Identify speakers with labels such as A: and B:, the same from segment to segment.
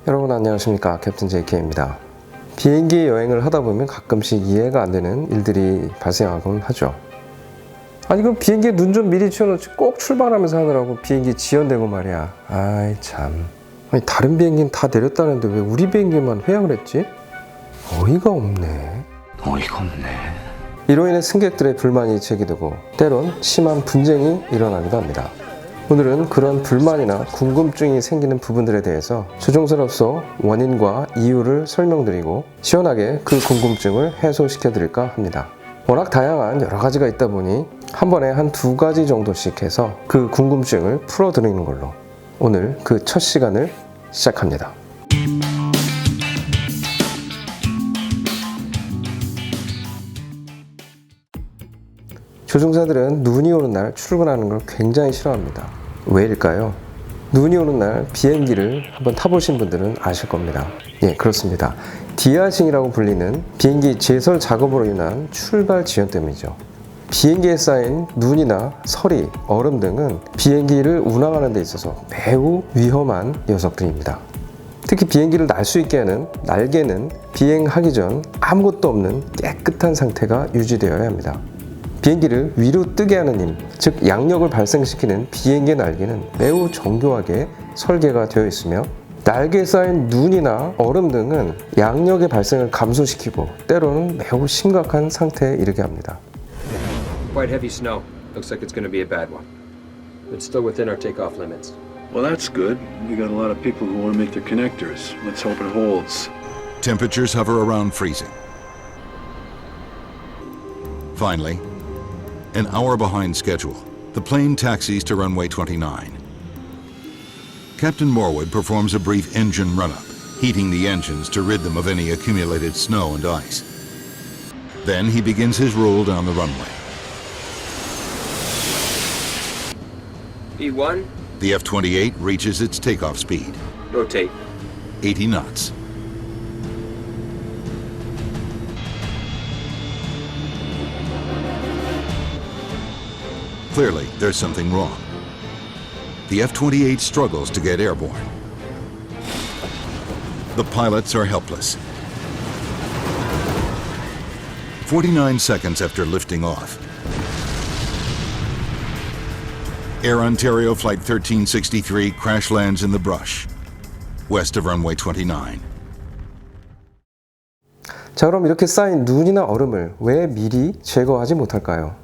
A: 여러분 안녕하십니까, 캡틴 JK입니다. 비행기 여행을 하다 보면 가끔씩 이해가 안 되는 일들이 발생하곤 하죠. 아니 그럼 비행기에 눈 좀 미리 치워놓지 꼭 출발하면서 하느라고 비행기 지연되고 말이야. 아이 참. 아니 다른 비행기는 다 내렸다는데 왜 우리 비행기만 회항을 했지? 어이가 없네. 이로 인해 승객들의 불만이 제기되고 때론 심한 분쟁이 일어나기도 합니다. 오늘은 그런 불만이나 궁금증이 생기는 부분들에 대해서 조종사로서 원인과 이유를 설명드리고 시원하게 그 궁금증을 해소시켜 드릴까 합니다. 워낙 다양한 여러 가지가 있다 보니 한 번에 한 두 가지 정도씩 해서 그 궁금증을 풀어드리는 걸로 오늘 그 첫 시간을 시작합니다. 조종사들은 눈이 오는 날 출근하는 걸 굉장히 싫어합니다. 왜일까요? 눈이 오는 날 비행기를 한번 타보신 분들은 아실 겁니다. 예, 그렇습니다. 디아싱이라고 불리는 비행기 제설 작업으로 인한 출발 지연 때문이죠. 비행기에 쌓인 눈이나 서리, 얼음 등은 비행기를 운항하는 데 있어서 매우 위험한 녀석들입니다. 특히 비행기를 날 수 있게 하는 날개는 비행하기 전 아무것도 없는 깨끗한 상태가 유지되어야 합니다. 비행기를 위로 뜨게 하는 힘, 즉 양력을 발생시키는 비행기의 날개는 매우 정교하게 설계가 되어 있으며 날개에 쌓인 눈이나 얼음 등은 양력의 발생을 감소시키고 때로는 매우 심각한 상태에 이르게 합니다.
B: Quite heavy snow. Looks like it's going to be a bad one. It's still within our takeoff limits.
C: Well, that's good. We got a lot of people who want to make their connectors. Let's hope it holds.
D: Temperatures hover around freezing. Finally, an hour behind schedule, the plane taxis to runway 29. Captain Morwood performs a brief engine run-up, heating the engines to rid them of any accumulated snow and ice. Then he begins his roll down the runway.
B: B1,
D: The F-28 reaches its takeoff speed,
B: rotate.
D: 80 knots. Clearly, there's something wrong. The F-28 struggles to get airborne. The pilots are helpless. 49 seconds after lifting off, Air Ontario Flight 1363 crash lands in the brush, west of runway 29.
A: 자, 그럼 이렇게 쌓인 눈이나 얼음을 왜 미리 제거하지 못할까요?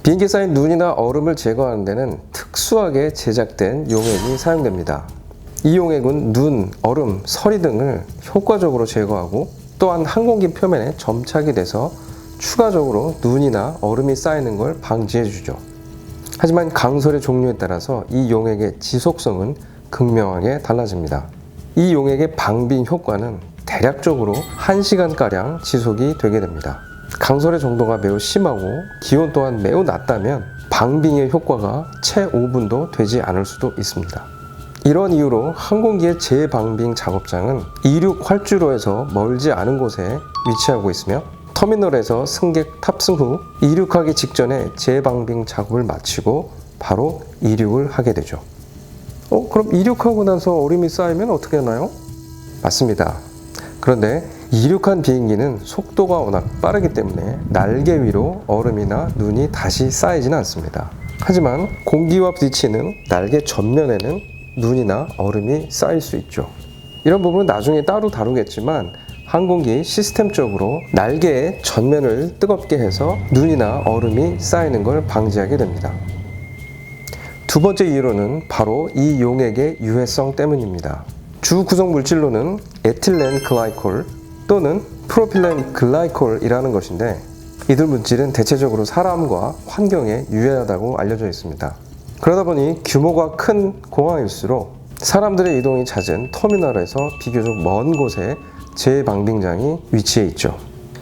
A: 비행기에 쌓인 눈이나 얼음을 제거하는 데는 특수하게 제작된 용액이 사용됩니다. 이 용액은 눈, 얼음, 서리 등을 효과적으로 제거하고 또한 항공기 표면에 점착이 돼서 추가적으로 눈이나 얼음이 쌓이는 걸 방지해 주죠. 하지만 강설의 종류에 따라서 이 용액의 지속성은 극명하게 달라집니다. 이 용액의 방빙 효과는 대략적으로 1시간가량 지속이 되게 됩니다. 강설의 정도가 매우 심하고 기온 또한 매우 낮다면 방빙의 효과가 채 5분도 되지 않을 수도 있습니다. 이런 이유로 항공기의 재방빙 작업장은 이륙 활주로에서 멀지 않은 곳에 위치하고 있으며 터미널에서 승객 탑승 후 이륙하기 직전에 재방빙 작업을 마치고 바로 이륙을 하게 되죠. 그럼 이륙하고 나서 얼음이 쌓이면 어떻게 하나요? 맞습니다. 그런데 이륙한 비행기는 속도가 워낙 빠르기 때문에 날개 위로 얼음이나 눈이 다시 쌓이지는 않습니다. 하지만 공기와 부딪히는 날개 전면에는 눈이나 얼음이 쌓일 수 있죠. 이런 부분은 나중에 따로 다루겠지만 항공기 시스템적으로 날개의 전면을 뜨겁게 해서 눈이나 얼음이 쌓이는 걸 방지하게 됩니다. 두 번째 이유로는 바로 이 용액의 유해성 때문입니다. 주 구성 물질로는 에틸렌 글라이콜 또는 프로필렌 글라이콜이라는 것인데 이들 물질은 대체적으로 사람과 환경에 유해하다고 알려져 있습니다. 그러다 보니 규모가 큰 공항일수록 사람들의 이동이 잦은 터미널에서 비교적 먼 곳에 재방빙장이 위치해 있죠.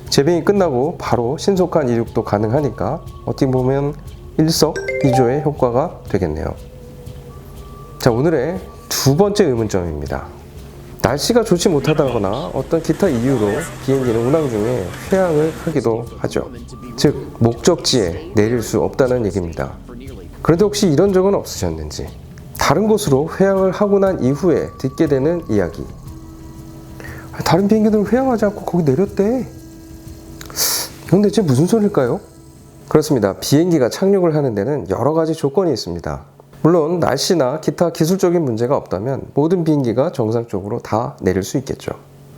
A: 재빙이 끝나고 바로 신속한 이륙도 가능하니까 어떻게 보면 일석이조의 효과가 되겠네요. 자, 오늘의 두 번째 의문점입니다. 날씨가 좋지 못하다거나 어떤 기타 이유로 비행기는 운항 중에 회항을 하기도 하죠. 즉, 목적지에 내릴 수 없다는 얘기입니다. 그런데 혹시 이런 적은 없으셨는지, 다른 곳으로 회항을 하고 난 이후에 듣게 되는 이야기, 다른 비행기들은 회항하지 않고 거기 내렸대. 이건 대체 무슨 소리일까요? 그렇습니다. 비행기가 착륙을 하는 데는 여러 가지 조건이 있습니다. 물론 날씨나 기타 기술적인 문제가 없다면 모든 비행기가 정상적으로 다 내릴 수 있겠죠.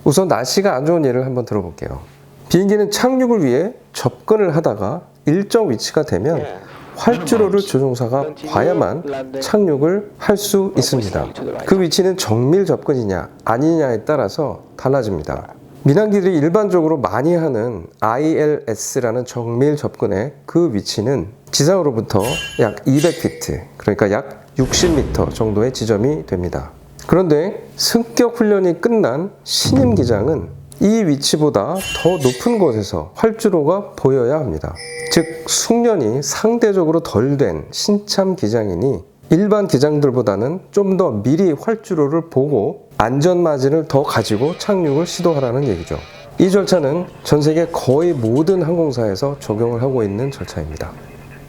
A: 우선 날씨가 안 좋은 예를 한번 들어볼게요. 비행기는 착륙을 위해 접근을 하다가 일정 위치가 되면 활주로를 조종사가 봐야만 착륙을 할 수 있습니다. 그 위치는 정밀 접근이냐 아니냐에 따라서 달라집니다. 민항기들이 일반적으로 많이 하는 ILS라는 정밀 접근의 그 위치는 지상으로부터 약 200피트, 그러니까 약 60m 정도의 지점이 됩니다. 그런데 승격 훈련이 끝난 신임 기장은 이 위치보다 더 높은 곳에서 활주로가 보여야 합니다. 즉 숙련이 상대적으로 덜 된 신참 기장이니 일반 기장들보다는 좀 더 미리 활주로를 보고 안전마진을 더 가지고 착륙을 시도하라는 얘기죠. 이 절차는 전 세계 거의 모든 항공사에서 적용을 하고 있는 절차입니다.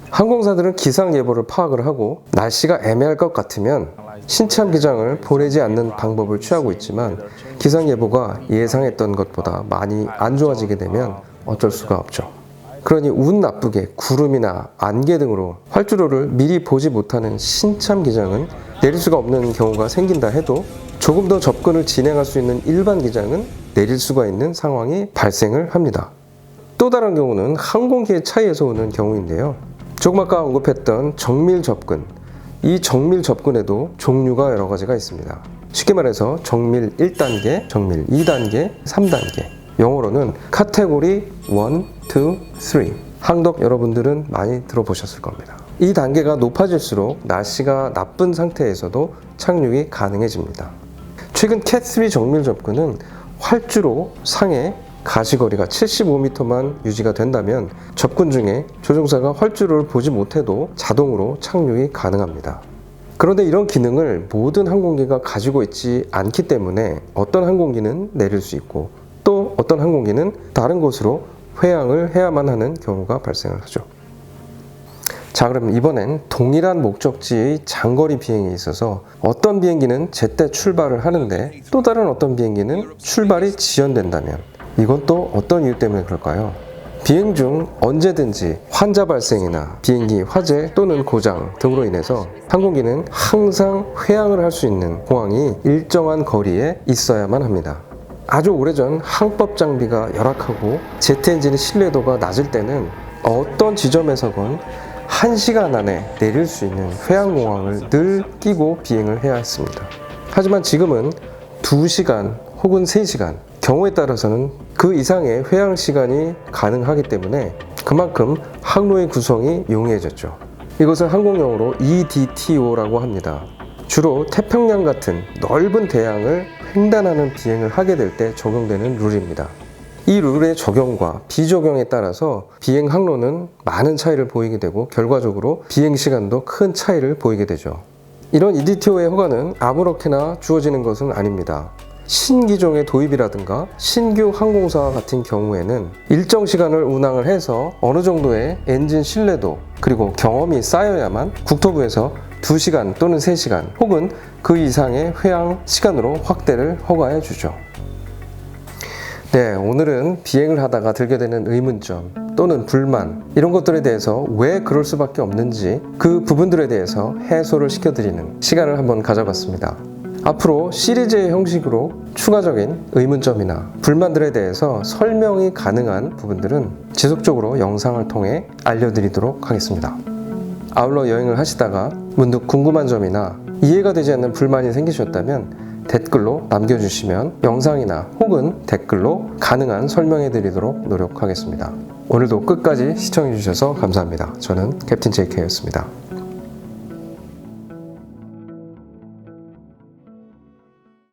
A: 항공사들은 기상 예보를 파악을 하고 날씨가 애매할 것 같으면 신참 기장을 보내지 않는 방법을 취하고 있지만 기상 예보가 예상했던 것보다 많이 안 좋아지게 되면 어쩔 수가 없죠. 그러니 운 나쁘게 구름이나 안개 등으로 활주로를 미리 보지 못하는 신참 기장은 내릴 수가 없는 경우가 생긴다 해도 조금 더 접근을 진행할 수 있는 일반 기장은 내릴 수가 있는 상황이 발생을 합니다. 또 다른 경우는 항공기의 차이에서 오는 경우인데요. 조금 아까 언급했던 정밀 접근, 이 정밀 접근에도 종류가 여러 가지가 있습니다. 쉽게 말해서 정밀 1단계, 정밀 2단계, 3단계, 영어로는 카테고리 1, 2, 3. 항덕 여러분들은 많이 들어보셨을 겁니다. 이 단계가 높아질수록 날씨가 나쁜 상태에서도 착륙이 가능해집니다. 최근 캣3 정밀 접근은 활주로 상의 가시거리가 75m만 유지가 된다면 접근 중에 조종사가 활주로를 보지 못해도 자동으로 착륙이 가능합니다. 그런데 이런 기능을 모든 항공기가 가지고 있지 않기 때문에 어떤 항공기는 내릴 수 있고 또 어떤 항공기는 다른 곳으로 회항을 해야만 하는 경우가 발생을 하죠. 자, 그럼 이번엔 동일한 목적지의 장거리 비행에 있어서 어떤 비행기는 제때 출발을 하는데 또 다른 어떤 비행기는 출발이 지연된다면 이건 또 어떤 이유 때문에 그럴까요? 비행 중 언제든지 환자 발생이나 비행기 화재 또는 고장 등으로 인해서 항공기는 항상 회항을 할 수 있는 공항이 일정한 거리에 있어야만 합니다. 아주 오래전 항법 장비가 열악하고 제트 엔진의 신뢰도가 낮을 때는 어떤 지점에서건 1시간 안에 내릴 수 있는 회항공항을 늘 끼고 비행을 해야 했습니다. 하지만 지금은 2시간 혹은 3시간, 경우에 따라서는 그 이상의 회항 시간이 가능하기 때문에 그만큼 항로의 구성이 용이해졌죠. 이것을 항공용어로 EDTO라고 합니다. 주로 태평양 같은 넓은 대양을 횡단하는 비행을 하게 될 때 적용되는 룰입니다. 이 룰의 적용과 비적용에 따라서 비행 항로는 많은 차이를 보이게 되고 결과적으로 비행 시간도 큰 차이를 보이게 되죠. 이런 EDTO의 허가는 아무렇게나 주어지는 것은 아닙니다. 신기종의 도입이라든가 신규 항공사와 같은 경우에는 일정 시간을 운항을 해서 어느 정도의 엔진 신뢰도 그리고 경험이 쌓여야만 국토부에서 2시간 또는 3시간 혹은 그 이상의 회항 시간으로 확대를 허가해 주죠. 네, 오늘은 비행을 하다가 들게 되는 의문점 또는 불만 이런 것들에 대해서 왜 그럴 수밖에 없는지 그 부분들에 대해서 해소를 시켜드리는 시간을 한번 가져봤습니다. 앞으로 시리즈의 형식으로 추가적인 의문점이나 불만들에 대해서 설명이 가능한 부분들은 지속적으로 영상을 통해 알려드리도록 하겠습니다. 아울러 여행을 하시다가 문득 궁금한 점이나 이해가 되지 않는 불만이 생기셨다면 댓글로 남겨주시면 영상이나 혹은 댓글로 가능한 설명해 드리도록 노력하겠습니다. 오늘도 끝까지 시청해 주셔서 감사합니다. 저는 캡틴 JK였습니다.